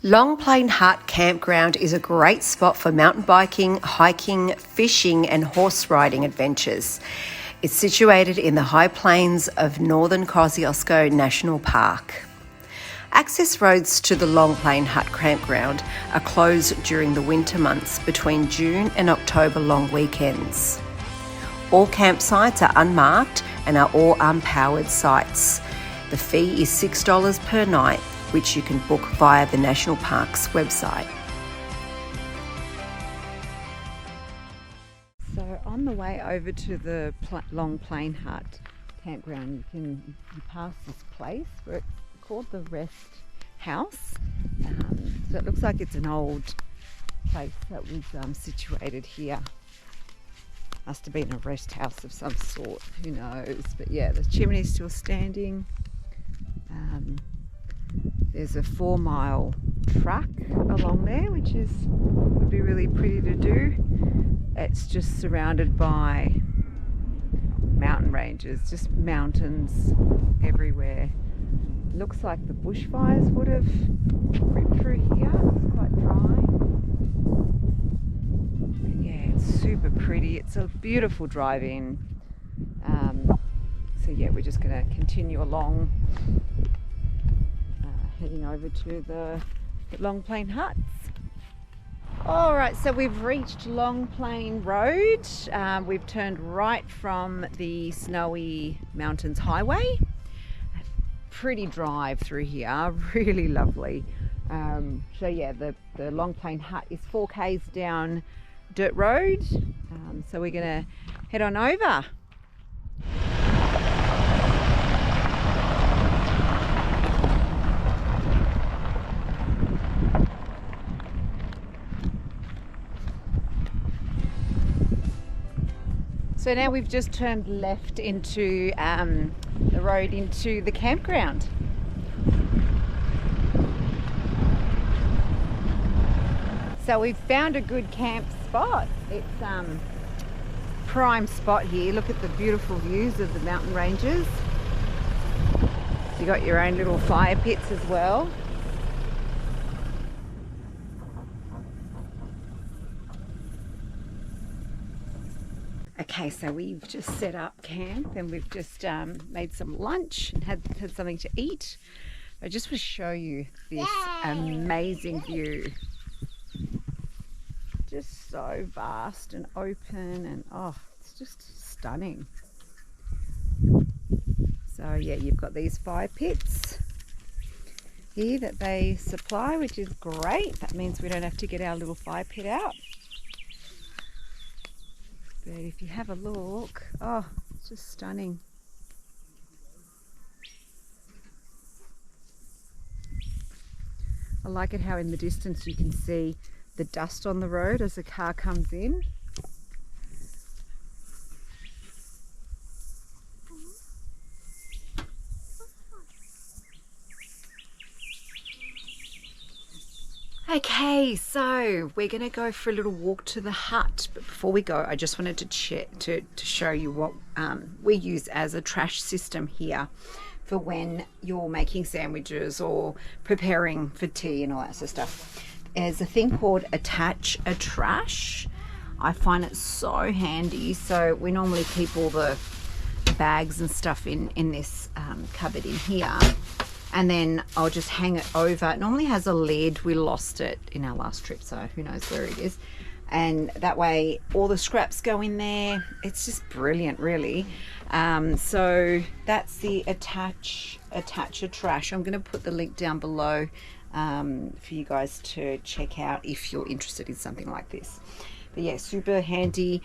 Long Plain Hut Campground is a great spot for mountain biking, hiking, fishing and horse riding adventures. It's situated in the high plains of northern Kosciuszko National Park. Access roads to the Long Plain Hut Campground are closed during the winter months between June and October long weekends. All campsites are unmarked and are all unpowered sites. The fee is $6 per night, which you can book via the National Park's website. So on the way over to the Long Plain Hut Campground, you pass this place where it's called the Rest House. So it looks like it's an old place that was situated here. Must have been a rest house of some sort, who knows. But yeah, the chimney's still standing. There's a 4-mile track along there, which would be really pretty to do. It's just surrounded by mountain ranges, just mountains everywhere. Looks like the bushfires would have ripped through here. It's quite dry. But yeah, it's super pretty. It's a beautiful drive-in. So yeah, we're just going to continue along, heading over to the Long Plain Huts. Alright, so we've reached Long Plain Road. We've turned right from the Snowy Mountains Highway. Pretty drive through here, really lovely. So yeah, the Long Plain Hut is 4 k's down dirt road. So we're going to head on over. So now we've just turned left into the road into the campground. So we've found a good camp spot. It's prime spot here. Look at the beautiful views of the mountain ranges. You got your own little fire pits as well. Okay, so we've just set up camp and we've just made some lunch and had something to eat. I just want to show you this amazing view. Just so vast and open, and oh, it's just stunning. So yeah, you've got these fire pits here that they supply, which is great. That means we don't have to get our little fire pit out. But if you have a look, oh, it's just stunning. I like it how in the distance you can see the dust on the road as the car comes in. Okay, so we're going to go for a little walk to the hut, but before we go I just wanted to show you what we use as a trash system here for when you're making sandwiches or preparing for tea and all that sort of stuff. There's a thing called attach a trash. I find it so handy. So we normally keep all the bags and stuff in this cupboard in here. And then I'll just hang it over. It normally has a lid. We lost it in our last trip, so who knows where it is. And that way all the scraps go in there. It's just brilliant, really. So that's the attach a trash. I'm going to put the link down below for you guys to check out if you're interested in something like this. But yeah, super handy.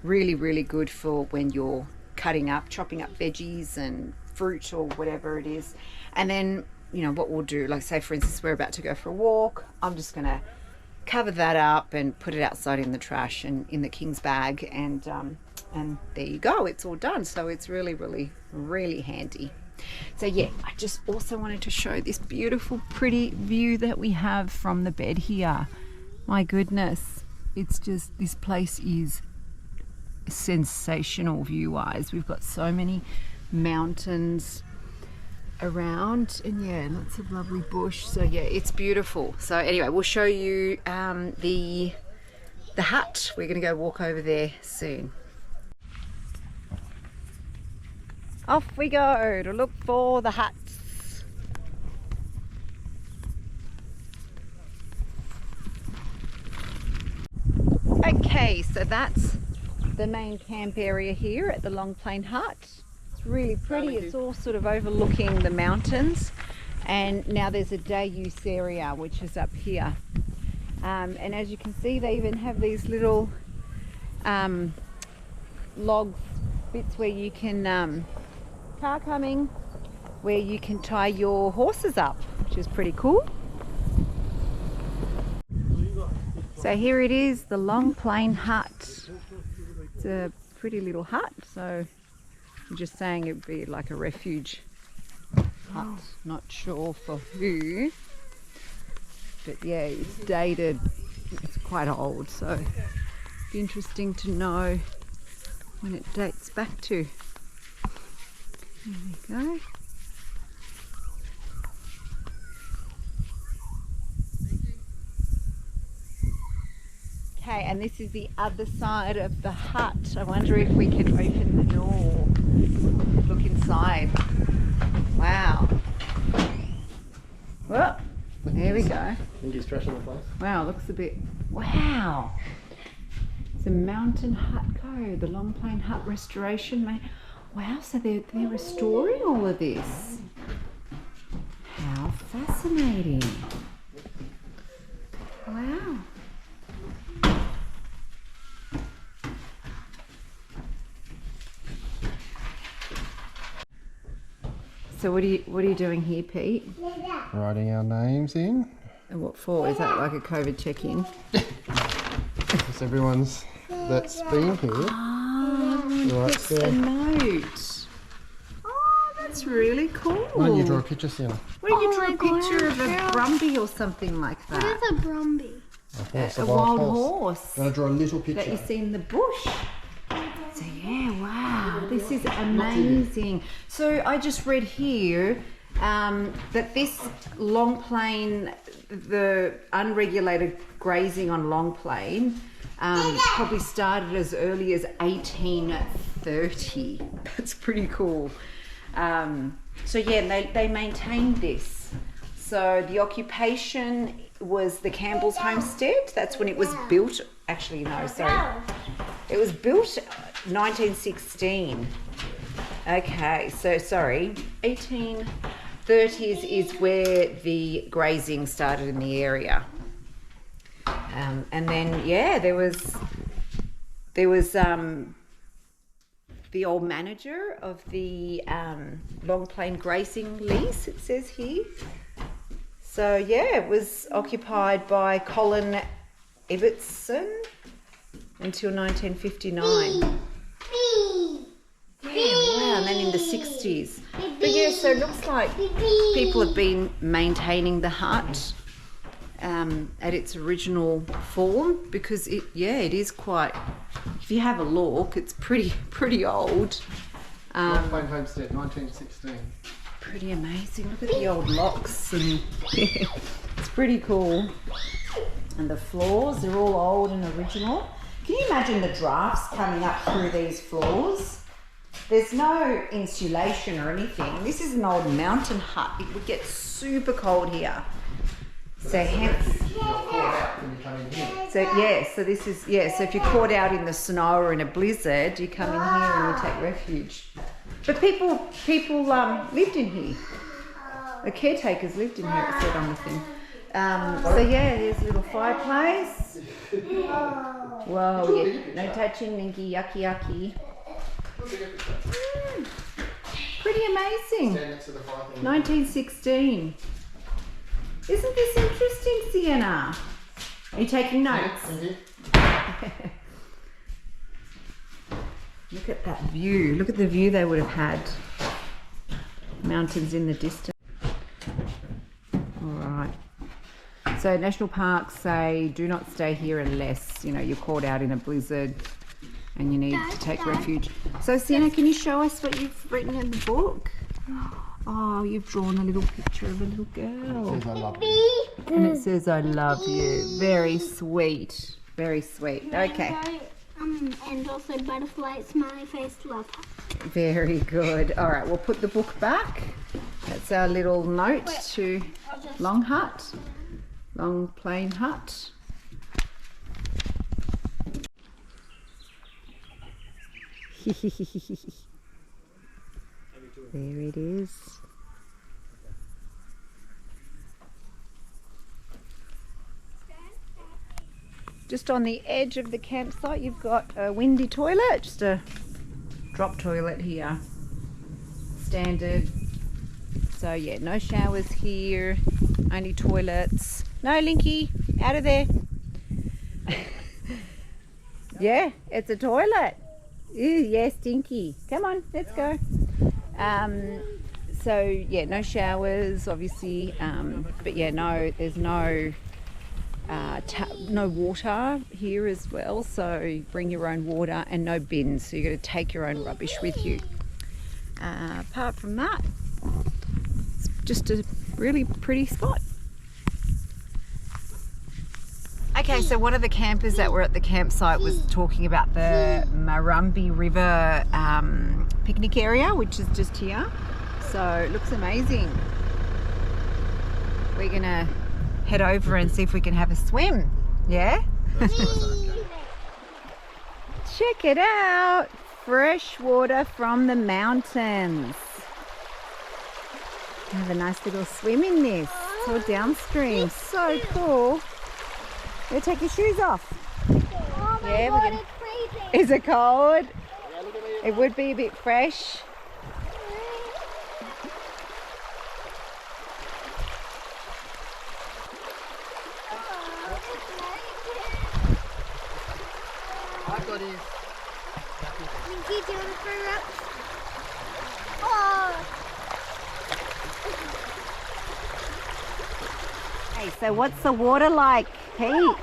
Really, really good for when you're chopping up veggies and fruit or whatever it is. And then, you know, what we'll do, like say for instance we're about to go for a walk, I'm just gonna cover that up and put it outside in the trash and in the King's bag, and there you go, it's all done. So it's really, really, really handy. So yeah, I just also wanted to show this beautiful pretty view that we have from the bed here. My goodness, it's just, this place is sensational view wise. We've got so many mountains around, and yeah, lots of lovely bush. So yeah, it's beautiful. So anyway, we'll show you the hut. We're going to go walk over there soon. Off we go to look for the huts. Okay, so that's the main camp area here at the Long Plain Hut. It's really pretty. It's all sort of overlooking the mountains, and now there's a day use area which is up here. And as you can see, they even have these little logs, bits where you can car coming, where you can tie your horses up, which is pretty cool. So here it is, the Long Plain Hut. It's a pretty little hut, so I'm just saying it would be like a refuge hut. Not sure for who, but yeah, it's dated. It's quite old, so it'd be interesting to know when it dates back to. There we go. Okay, and this is the other side of the hut. I wonder if we can open the door. Look inside. Wow. Well, there we go. Think he's trashing the place? Wow, looks a bit... Wow. It's a Mountain Hut Co. The Long Plain Hut Restoration. Wow, so they're restoring all of this. How fascinating. Wow. So what are you doing here, Pete? Writing our names in. And what for? Is that like a COVID check-in? It's everyone's that's been here. Oh, Right puts a there. note. Oh, that's really cool. Why don't you draw a picture, Sienna? Why don't you draw Oh a my God, picture of a Carol. Brumby or something like What that? is a Brumby? A A wild horse I'm going to draw a little that picture. you see in the bush. So yeah, wow, this is amazing. So I just read here that this Long Plain, the unregulated grazing on Long Plain, probably started as early as 1830. That's pretty cool. So yeah, they maintained this. So the occupation was the Campbell's homestead. That's when it was built. Actually, no, sorry. It was built 1916. Okay, so sorry, 1830s is where the grazing started in the area. And then yeah, there was the old manager of the Long Plain grazing lease, it says here. So yeah, it was occupied by Colin Ibbotson until 1959. Yeah, wow, and then in the 60s. But yeah, so it looks like people have been maintaining the hut at its original form, because it is quite, if you have a look, it's pretty old. Long Plain Homestead, 1916. Pretty amazing. Look at the old locks, and it's pretty cool. And the floors, they're all old and original. Can you imagine the drafts coming up through these floors? There's no insulation or anything. This is an old mountain hut. It would get super cold here. So hence, so this is, so if you're caught out in the snow or in a blizzard, you come in here and you take refuge. But people lived in here. The caretakers lived in here, it said on the thing. So yeah, there's a little fireplace. Whoa, yeah, no touching, Ninky, yucky, yucky. Pretty amazing. 1916. Isn't this interesting, Sienna? Are you taking notes? Look at that view. Look at the view they would have had. Mountains in the distance. All right. So national parks say do not stay here unless, you're caught out in a blizzard and you need to take refuge. So Sienna, can you show us what you've written in the book? Oh, you've drawn a little picture of a little girl. Says I love you. And it says, I love you. Very sweet. Very sweet. Okay. And also butterfly, smiley face, love. Very good. All right, we'll put the book back. That's our little note to Long Plain Hut. There it is. Just on the edge of the campsite, you've got a windy toilet, just a drop toilet here. Standard. So yeah, no showers here, only toilets. No, Linky, out of there. Yeah, it's a toilet. Ew, yeah, stinky. Come on, let's go. So yeah, no showers, obviously, but yeah, no, there's no no water here as well, so bring your own water, and no bins, so you've got to take your own rubbish with you. Apart from that, it's just a really pretty spot. Okay, so one of the campers that were at the campsite was talking about the Marumbi River picnic area, which is just here. So it looks amazing. We're gonna head over and see if we can have a swim. Yeah? Check it out. Fresh water from the mountains. Have a nice little swim in this. It's all downstream. So cool. We'll take your shoes off. Oh my Yeah, God, we're gonna... it's freezing. Is it cold? It would be a bit fresh. I've got his. Linky, do you want to throw up? Oh. Hey, so what's the water like, Pete?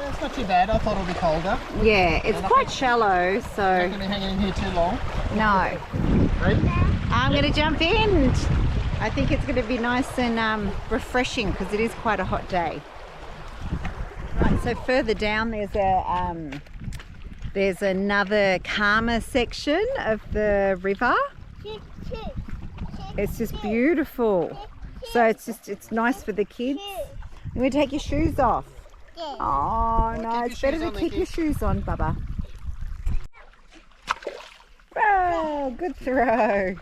It's not too bad. I thought it would be colder. Yeah, it's quite shallow, Not so going to be hanging in here too long. no. Ready? I'm going to jump in. I think it's going to be nice and refreshing because it is quite a hot day. Right, so further down there's another calmer section of the river. It's just beautiful. So it's nice for the kids. You want to take your shoes off? Oh no, keep it's your better shoes to on, keep Nikki. your shoes on, Bubba. Oh, good throw.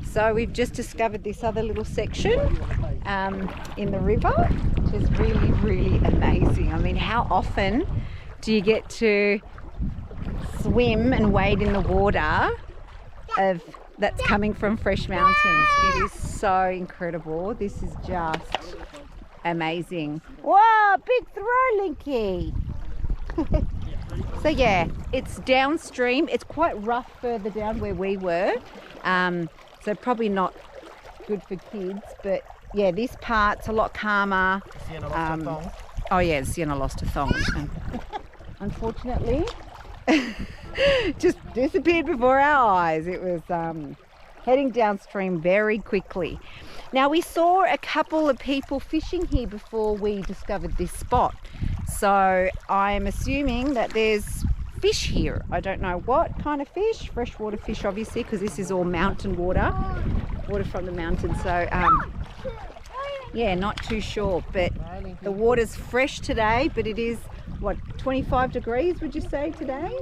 So we've just discovered this other little section in the river, which is really, really amazing. I mean, how often do you get to swim and wade in the water that's coming from fresh mountains? It is so incredible. This is just amazing. Whoa, big throw, Linky. So yeah, it's downstream. It's quite rough further down where we were. So probably not good for kids, but yeah, this part's a lot calmer. Sienna lost her thong. Oh yeah, Sienna lost her thong. Unfortunately, just disappeared before our eyes. It was heading downstream very quickly. Now we saw a couple of people fishing here before we discovered this spot. So I'm assuming that there's fish here. I don't know what kind of fish, freshwater fish obviously, because this is all mountain water from the mountain. So yeah, not too sure, but the water's fresh today, but it is what, 25 degrees would you say today?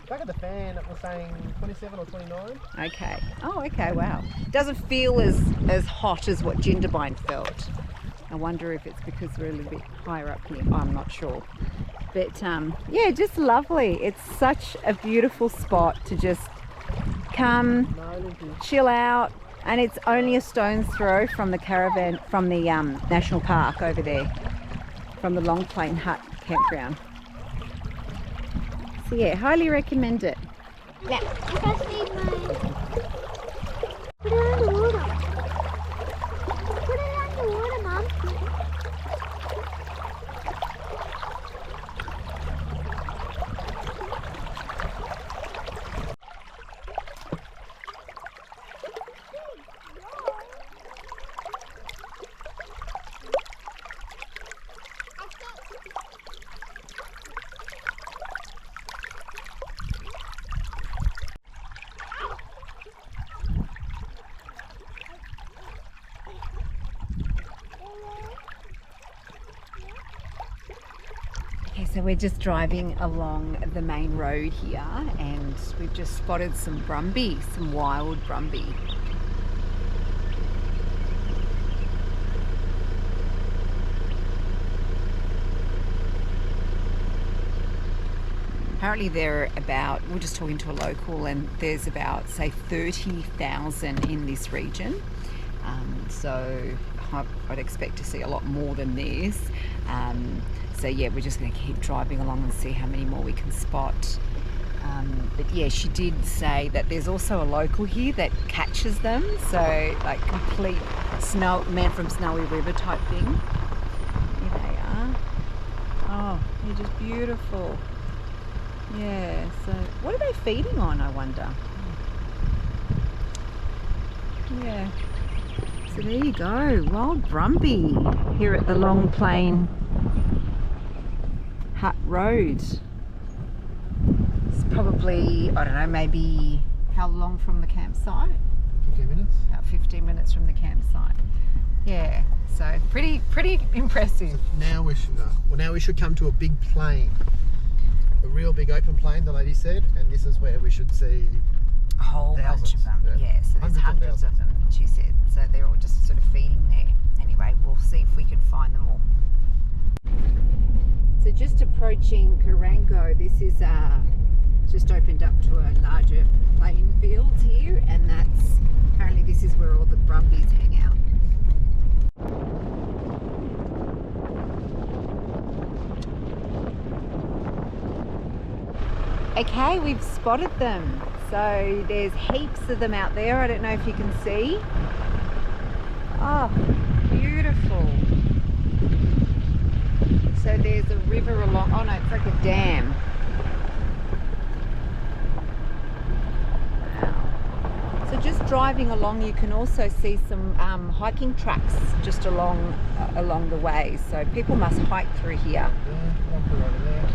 Back at the fan, it was saying 27 or 29. Okay. Oh, okay, wow. Doesn't feel as hot as what Jindabyne felt. I wonder if it's because we're a little bit higher up here. I'm not sure. But yeah, just lovely. It's such a beautiful spot to just come, chill out, and it's only a stone's throw from the caravan, from the national park over there, from the Long Plain Hut Campground. So yeah, highly recommend it. Yeah. I just need my... Put it on the water. Put it on the water, Mum. So we're just driving along the main road here and we've just spotted some Brumbie, some wild Brumbie. Apparently they're about, we're just talking to a local, and there's about, say, 30,000 in this region. So I'd expect to see a lot more than this. So yeah, we're just going to keep driving along and see how many more we can spot. But yeah, she did say that there's also a local here that catches them. So like complete man from Snowy River type thing. Here they are. Oh, they're just beautiful. Yeah, so what are they feeding on, I wonder? Yeah. So there you go, wild Brumbie here at the Long Plain Hut Road. It's probably, I don't know, maybe how long from the campsite? 15 minutes. About 15 minutes from the campsite. Yeah, so pretty impressive. So now we should come to a big plain. A real big open plain, the lady said, and this is where we should see A whole bunch of them. Yeah, so there's hundreds of them, she said. So they're all just sort of feeding there. Anyway, we'll see if we can find them all. So just approaching Karango, this is just opened up to a larger plain fields here, and that's apparently this is where all the Brumbies hang out. Okay, we've spotted them. So there's heaps of them out there. I don't know if you can see. Oh, beautiful. So there's a river along, oh no, it's like a dam. Wow. So just driving along, you can also see some hiking tracks just along the way. So people must hike through here. One put over there.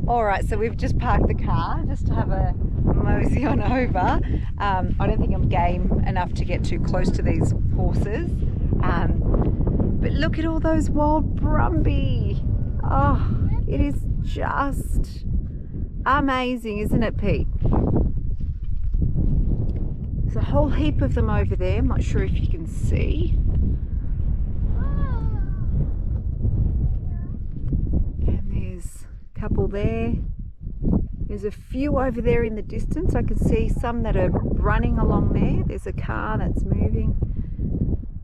All right, so we've just parked the car just to have a mosey on over. I don't think I'm game enough to get too close to these horses. But look at all those wild Brumbie. Oh, it is just amazing, isn't it, Pete? There's a whole heap of them over there. I'm not sure if you can see. And there's couple there. There's a few over there in the distance. I can see some that are running along there. There's a car that's moving.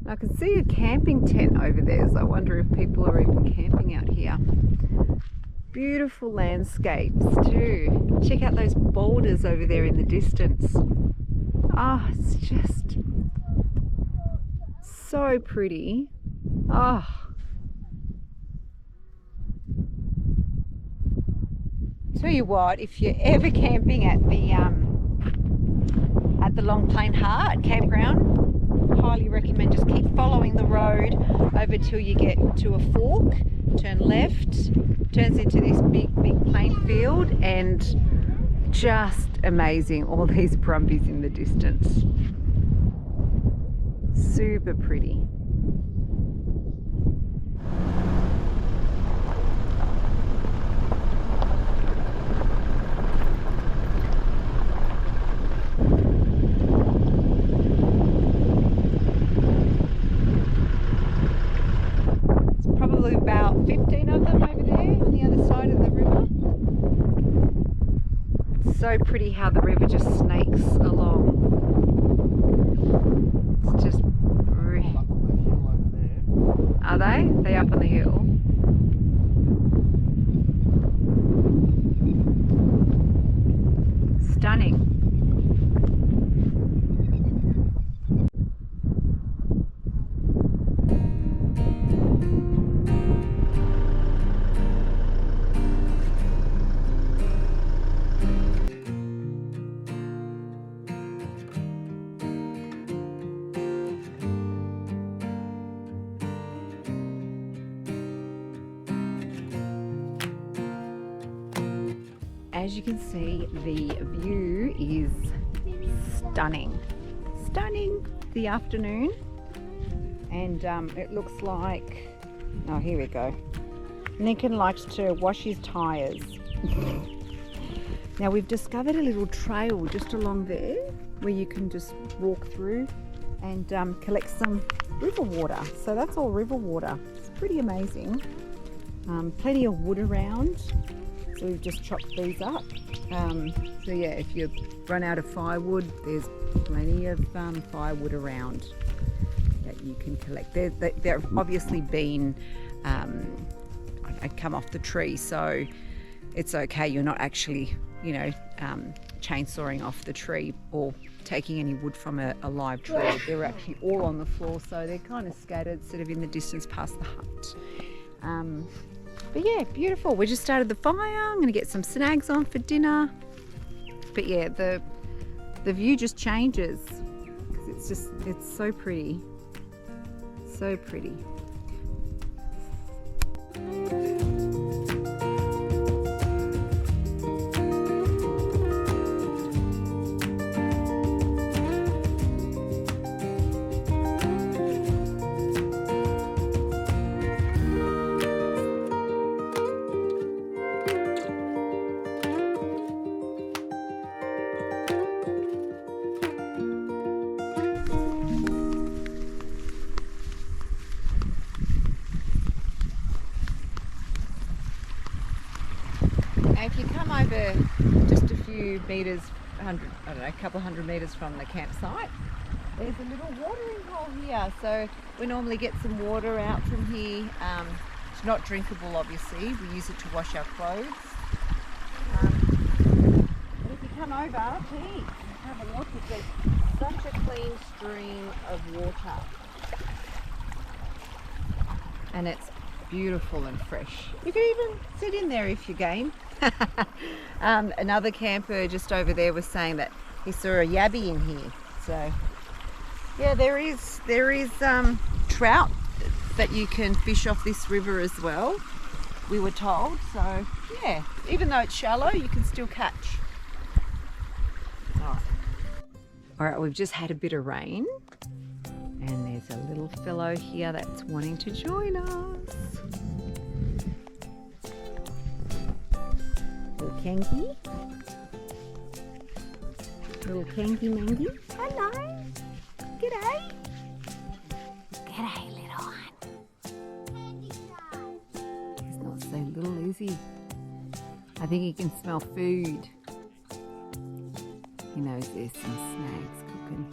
I can see a camping tent over there, so I wonder if people are even camping out here. Beautiful landscapes too. Check out those boulders over there in the distance. Oh, it's just so pretty. Oh. Tell you what, if you're ever camping at the Long Plain Hut Campground, highly recommend just keep following the road over till you get to a fork, turn left, turns into this big plain field, and just amazing, all these Brumbies in the distance. Super pretty. About 15 of them over there on the other side of the river. It's so pretty how the river just snakes along. It's just Are they? Are they up on the hill? Stunning. As you can see, the view is stunning. Stunning the afternoon. And it looks like, oh, here we go. Lincoln likes to wash his tyres. Now we've discovered a little trail just along there where you can just walk through and collect some river water. So that's all river water. It's pretty amazing. Plenty of wood around. So we've just chopped these up. So yeah, if you run out of firewood, there's plenty of firewood around that you can collect. They're obviously been come off the tree, so it's okay. You're not actually, you know, chainsawing off the tree or taking any wood from a live tree. They're actually all on the floor, so they're kind of scattered sort of in the distance past the hut. But yeah, beautiful. We just started the fire. I'm going to get some snags on for dinner. But yeah, the view just changes. It's so pretty. So pretty. If you come over just a few metres, a couple hundred metres from the campsite, there's a little watering hole here. So we normally get some water out from here. It's not drinkable, obviously. We use it to wash our clothes. But if you come over, geez, have a look. It's such a clean stream of water. And it's beautiful and fresh. You can even sit in there if you're game. Another camper just over there was saying that he saw a yabby in here. So yeah, there is trout that you can fish off this river as well, we were told. So yeah, even though it's shallow, you can still catch. All right, we've just had a bit of rain and there's a little fellow here that's wanting to join us. Little Kanky. Little Kanky Mangy. Hello. G'day. G'day, little one. He's not so little, is he? I think he can smell food. He knows there's some snags cooking.